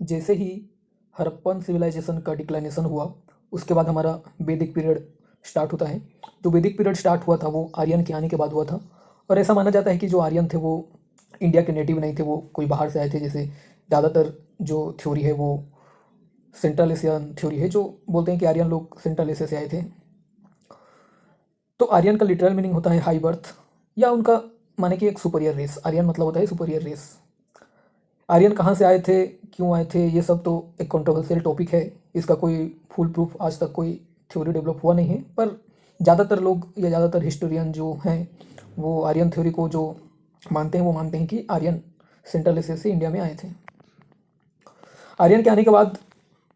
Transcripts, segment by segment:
जैसे ही हड़प्पन सिविलाइजेशन का डिक्लाइनेशन हुआ, उसके बाद हमारा वैदिक पीरियड स्टार्ट होता है। जो वैदिक पीरियड स्टार्ट हुआ था वो आर्यन के आने के बाद हुआ था। और ऐसा माना जाता है कि जो आर्यन थे वो इंडिया के नेटिव नहीं थे, वो कोई बाहर से आए थे। जैसे ज़्यादातर जो थ्योरी है वो सेंट्रल एशियन थ्योरी है, जो बोलते हैं कि आर्यन लोग सेंट्रल एशिया से आए थे। तो आर्यन का लिटरल मीनिंग होता है हाई बर्थ, या उनका माने कि एक सुपीरियर रेस। आर्यन मतलब होता है सुपीरियर रेस। आर्यन कहाँ से आए थे, क्यों आए थे, ये सब तो एक कंट्रोवर्शियल टॉपिक है। इसका कोई फुल प्रूफ आज तक कोई थ्योरी डेवलप हुआ नहीं है, पर ज़्यादातर लोग या ज़्यादातर हिस्टोरियन जो हैं वो आर्यन थ्योरी को जो मानते हैं वो मानते हैं कि आर्यन सेंट्रल एशिया से इंडिया में आए थे। आर्यन के आने के बाद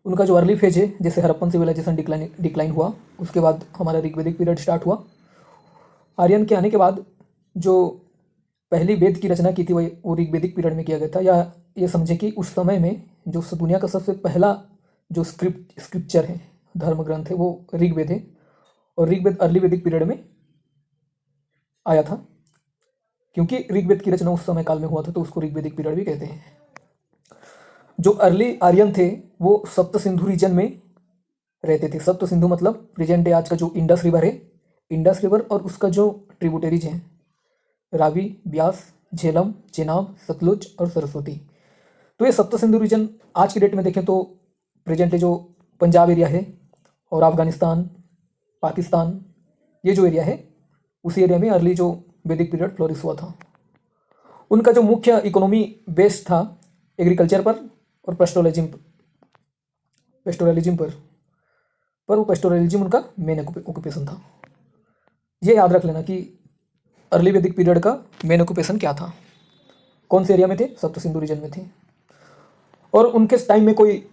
उनका जो अर्ली फेज है, जैसे हड़प्पन सिविलाइजेशन डिक्लाइन हुआ, उसके बाद हमारा ऋग्वैदिक पीरियड स्टार्ट हुआ। आर्यन के आने के बाद जो पहली वेद की रचना की थी वो ऋग्वैदिक पीरियड में किया गया था। या ये समझे कि उस समय में जो दुनिया का सबसे पहला जो स्क्रिप्चर है, धर्म ग्रंथ है, वो ऋग्वेद है। और ऋग्वेद अर्ली वैदिक पीरियड में आया था, क्योंकि ऋग्वेद की रचना उस समय काल में हुआ था, तो उसको ऋग्वैदिक पीरियड भी कहते हैं। जो अर्ली आर्यन थे वो सप्त सिंधु रीजन में रहते थे। सप्त सिंधु मतलब प्रेजेंट डे आज का जो इंडस रिवर है, इंडस रिवर और उसका जो ट्रिब्यूटरीज हैं, रावी, ब्यास, झेलम, चेनाब, सतलुज और सरस्वती। तो ये सप्त सिंधु रीजन आज की डेट में देखें तो प्रेजेंट जो पंजाब एरिया है और अफगानिस्तान, पाकिस्तान, ये जो एरिया है, उसी एरिया में अर्ली जो वैदिक पीरियड फ्लोरिश हुआ था। उनका जो मुख्य इकोनॉमी बेस्ड था एग्रीकल्चर पर और पेस्टोरलिज्म पर वो पेस्टोरलिज्म उनका मेन ऑक्यूपेशन था। ये याद रख लेना कि अर्ली वैदिक पीरियड का मेन ऑक्यूपेशन क्या था, कौन से एरिया में थे, सप्त सिंधु रीजन में थे। और उनके टाइम में कोई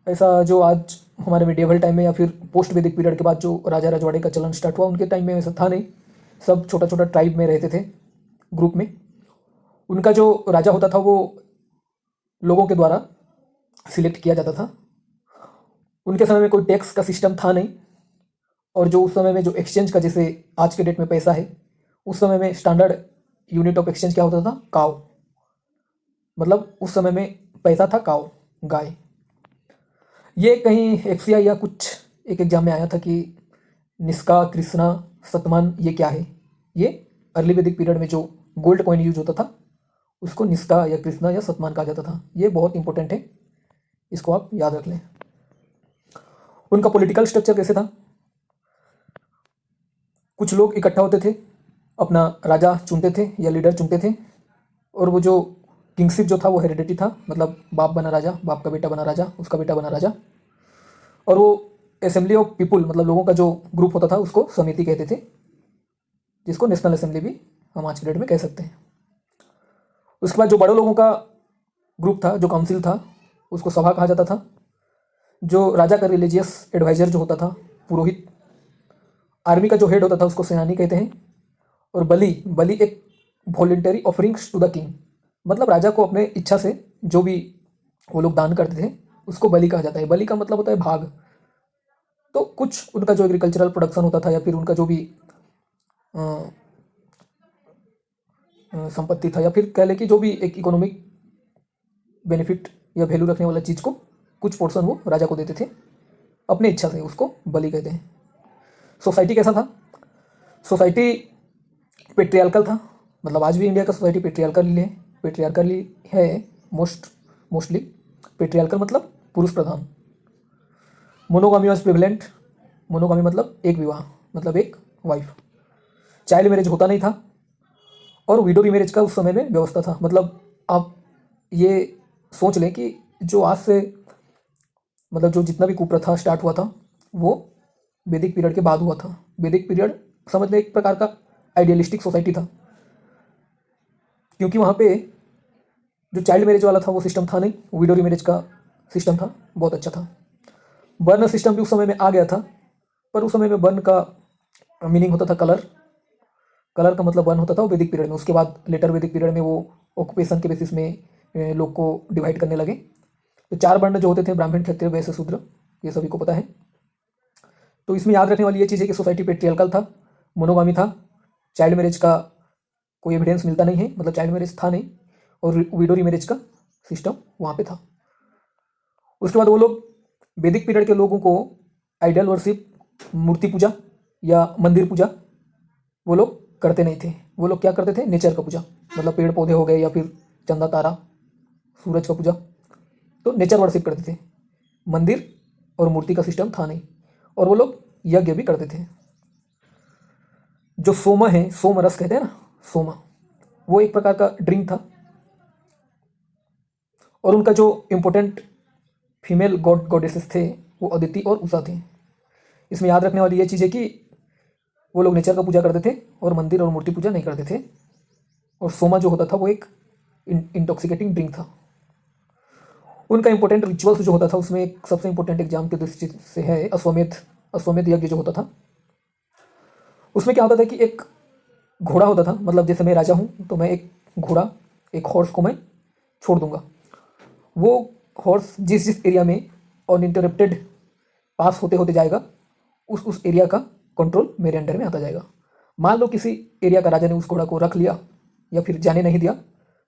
ऐसा जो आज हमारे मिडिएवल टाइम में या फिर पोस्ट वैदिक पीरियड के बाद जो राजा रजवाड़े का चलन स्टार्ट हुआ, उनके टाइम में ऐसा था नहीं। सब छोटा छोटा ट्राइब में रहते थे, ग्रुप में। उनका जो राजा होता था वो लोगों के द्वारा सिलेक्ट किया जाता था। उनके समय में कोई टैक्स का सिस्टम था नहीं। और जो उस समय में जो एक्सचेंज का, जैसे आज के डेट में पैसा है, उस समय में स्टैंडर्ड यूनिट ऑफ एक्सचेंज क्या होता था, काव। मतलब उस समय में पैसा था काव, गाय। ये कहीं एफसीआई या कुछ एक एग्जाम में आया था कि निष्का, कृष्णा, सतमान ये क्या है। ये अर्ली वैदिक पीरियड में जो गोल्ड कॉइन यूज होता था उसको निष्का या कृष्णा या सतमान कहा जाता था। ये बहुत इंपॉर्टेंट है, इसको आप याद रख लें। उनका पॉलिटिकल स्ट्रक्चर कैसे था, कुछ लोग इकट्ठा होते थे, अपना राजा चुनते थे या लीडर चुनते थे। और वो जो किंगशिप जो था वो हेरिडिटी था, मतलब बाप बना राजा, बाप का बेटा बना राजा, उसका बेटा बना राजा। और वो असेंबली ऑफ पीपुल मतलब लोगों का जो ग्रुप होता था उसको समिति कहते थे, जिसको नेशनल असेंबली भी हम आज की डेट में कह सकते हैं। उसके बाद जो बड़े लोगों का ग्रुप था, जो काउंसिल था, उसको सभा कहा जाता था। जो राजा का रिलीजियस एडवाइजर जो होता था, पुरोहित। आर्मी का जो हेड होता था उसको सेनानी कहते हैं। और बलि एक voluntary offerings to the king, मतलब राजा को अपने इच्छा से जो भी वो लोग दान करते थे उसको बलि कहा जाता है। बलि का मतलब होता है भाग। तो कुछ उनका जो एग्रीकल्चरल प्रोडक्शन होता था या फिर उनका जो भी संपत्ति था, या फिर कह लें कि जो भी एक इकोनॉमिक बेनिफिट या वैल्यू रखने वाला चीज़ को कुछ पोर्शन वो राजा को देते थे अपने इच्छा से, उसको बलि कहते हैं। सोसाइटी कैसा था, सोसाइटी पेट्रियार्कल था। मतलब आज भी इंडिया का सोसाइटी पेट्रियार्कल है मोस्टली। पेट्रियार्कल मतलब पुरुष प्रधान। मोनोगामी वॉज प्रिवेलेंट। मोनोगामी मतलब एक विवाह, मतलब एक वाइफ। चाइल्ड मैरिज होता नहीं था। और विडो रीमैरिज का उस समय में व्यवस्था था। मतलब आप ये सोच लें कि जो आज से मतलब जो जितना भी कुप्रथा स्टार्ट हुआ था वो वैदिक पीरियड के बाद हुआ था। वैदिक पीरियड समझ लें एक प्रकार का आइडियलिस्टिक सोसाइटी था, क्योंकि वहाँ पे जो चाइल्ड मैरिज वाला था वो सिस्टम था नहीं, विडो रीमैरिज का सिस्टम था, बहुत अच्छा था। बर्न सिस्टम भी उस समय में आ गया था, पर उस समय में बर्न का मीनिंग होता था कलर। कलर का मतलब बर्न होता था वो वैदिक पीरियड में। उसके बाद लेटर वैदिक पीरियड में वो ऑक्यूपेशन के बेसिस में लोग को डिवाइड करने लगे। तो 4 वर्ण जो होते थे, ब्राह्मण, क्षत्रिय, वैश्य, शूद्र, ये सभी को पता है। तो इसमें याद रखने वाली ये चीज़ है कि सोसाइटी पेट्रियार्कल था, मोनोगामी था, चाइल्ड मैरिज का कोई एविडेंस मिलता नहीं है, मतलब चाइल्ड मैरिज था नहीं। और विडो रीमैरिज का सिस्टम वहाँ पे था। उसके बाद वो लोग वैदिक पीरियड के लोगों को आइडल वर्शिप, मूर्ति पूजा या मंदिर पूजा वो लोग करते नहीं थे। वो लोग क्या करते थे? नेचर का पूजा, मतलब पेड़ पौधे हो गए या फिर चंदा तारा, सूरज का पूजा, तो नेचर वर्शिप करते थे। मंदिर और मूर्ति का सिस्टम था नहीं। और वो लोग यज्ञ भी करते थे। जो सोमा है, सोम रस कहते हैं ना, सोमा, वो एक प्रकार का ड्रिंक था। और उनका जो इम्पोर्टेंट फीमेल गॉड गॉडेसेस थे वो अदिति और उषा थे। इसमें याद रखने वाली ये चीज़ है कि वो लोग नेचर का पूजा करते थे और मंदिर और मूर्ति पूजा नहीं करते थे। और सोमा जो होता था वो एक इंटॉक्सिकेटिंग ड्रिंक था। उनका इंपॉर्टेंट रिचुअल्स जो होता था उसमें एक सबसे इंपॉर्टेंट एग्जाम की दृष्टि से है अश्वमेध यज्ञ जो होता था। उसमें क्या होता था कि एक घोड़ा होता था, मतलब जैसे मैं राजा हूँ तो मैं एक घोड़ा, एक हॉर्स को मैं छोड़ दूंगा। वो हॉर्स जिस जिस एरिया में अनइंटरप्टेड पास होते होते जाएगा उस एरिया का कंट्रोल मेरे अंडर में आता जाएगा। मान लो किसी एरिया का राजा ने उस घोड़ा को रख लिया या फिर जाने नहीं दिया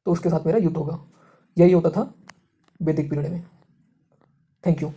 तो उसके साथ मेरा युद्ध होगा। यही होता था वैदिक पीरियड में। Thank you.